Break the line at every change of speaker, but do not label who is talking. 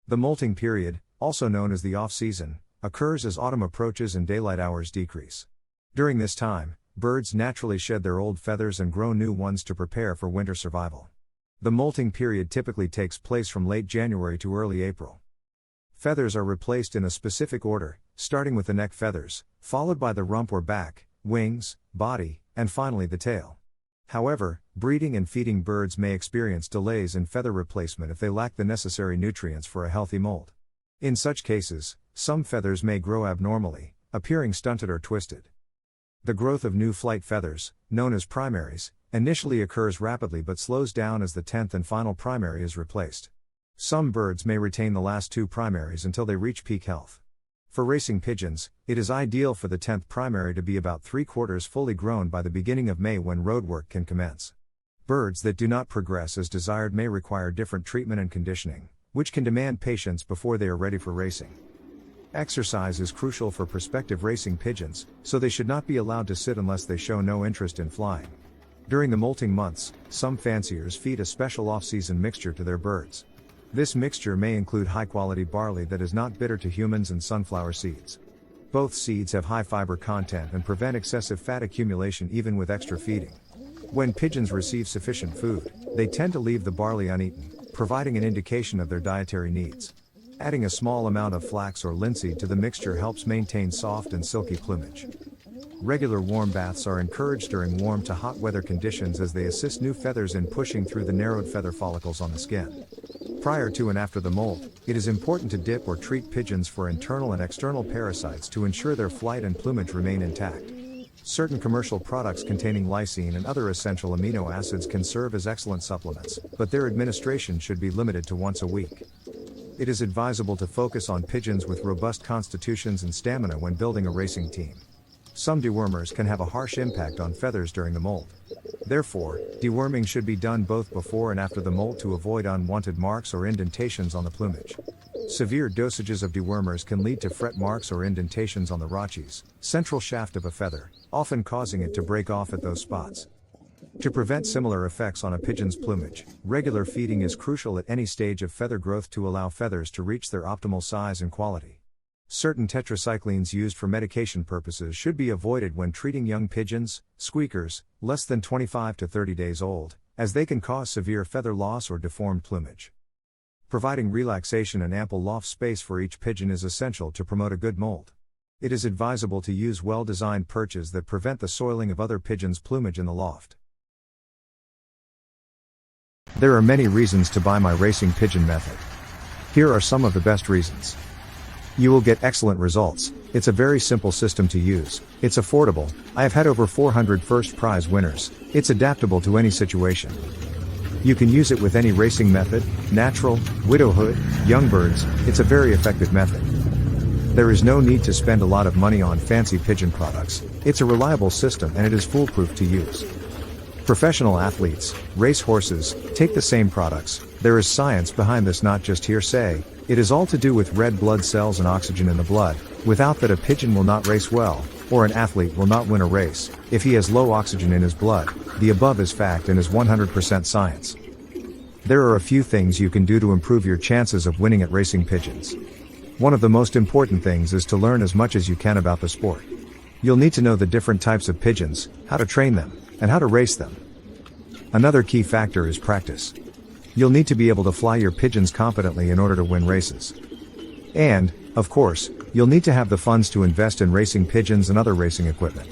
The molting period, also known as the off-season, occurs as autumn approaches and daylight hours decrease. During this time, birds naturally shed their old feathers and grow new ones to prepare for winter survival. The molting period typically takes place from late January to early April. Feathers are replaced in a specific order, starting with the neck feathers, followed by the rump or back, wings, body, and finally the tail. However, breeding and feeding birds may experience delays in feather replacement if they lack the necessary nutrients for a healthy molt. In such cases, some feathers may grow abnormally, appearing stunted or twisted. The growth of new flight feathers, known as primaries, initially occurs rapidly but slows down as the 10th and final primary is replaced. Some birds may retain the last 2 primaries until they reach peak health. For racing pigeons, it is ideal for the 10th primary to be about 3/4 fully grown by the beginning of May when roadwork can commence. Birds that do not progress as desired may require different treatment and conditioning, which can demand patience before they are ready for racing. Exercise is crucial for prospective racing pigeons, so they should not be allowed to sit unless they show no interest in flying. During the molting months, some fanciers feed a special off-season mixture to their birds. This mixture may include high-quality barley that is not bitter to humans and sunflower seeds. Both seeds have high fiber content and prevent excessive fat accumulation even with extra feeding. When pigeons receive sufficient food, they tend to leave the barley uneaten, providing an indication of their dietary needs. Adding a small amount of flax or linseed to the mixture helps maintain soft and silky plumage. Regular warm baths are encouraged during warm to hot weather conditions as they assist new feathers in pushing through the narrowed feather follicles on the skin. Prior to and after the molt, it is important to dip or treat pigeons for internal and external parasites to ensure their flight and plumage remain intact. Certain commercial products containing lysine and other essential amino acids can serve as excellent supplements, but their administration should be limited to once a week. It is advisable to focus on pigeons with robust constitutions and stamina when building a racing team. Some dewormers can have a harsh impact on feathers during the molt. Therefore, deworming should be done both before and after the molt to avoid unwanted marks or indentations on the plumage. Severe dosages of dewormers can lead to fret marks or indentations on the rachis, central shaft of a feather, often causing it to break off at those spots. To prevent similar effects on a pigeon's plumage, regular feeding is crucial at any stage of feather growth to allow feathers to reach their optimal size and quality. Certain tetracyclines used for medication purposes should be avoided when treating young pigeons, squeakers, less than 25 to 30 days old, as they can cause severe feather loss or deformed plumage. Providing relaxation and ample loft space for each pigeon is essential to promote a good molt. It is advisable to use well-designed perches that prevent the soiling of other pigeons' plumage in the loft. There are many reasons to buy my racing pigeon method. Here are some of the best reasons. You will get excellent results. It's a very simple system to use. It's affordable. I have had over 400 first prize winners. It's adaptable to any situation. You can use it with any racing method, natural, widowhood, young birds. It's a very effective method. There is no need to spend a lot of money on fancy pigeon products. It's a reliable system and it is foolproof to use. Professional athletes, race horses, take the same products. There is science behind this, not just hearsay. It is all to do with red blood cells and oxygen in the blood. Without that, a pigeon will not race well, or an athlete will not win a race. If he has low oxygen in his blood, the above is fact and is 100% science. There are a few things you can do to improve your chances of winning at racing pigeons. One of the most important things is to learn as much as you can about the sport. You'll need to know the different types of pigeons, how to train them, and how to race them. Another key factor is practice. You'll need to be able to fly your pigeons competently in order to win races. And, of course, you'll need to have the funds to invest in racing pigeons and other racing equipment.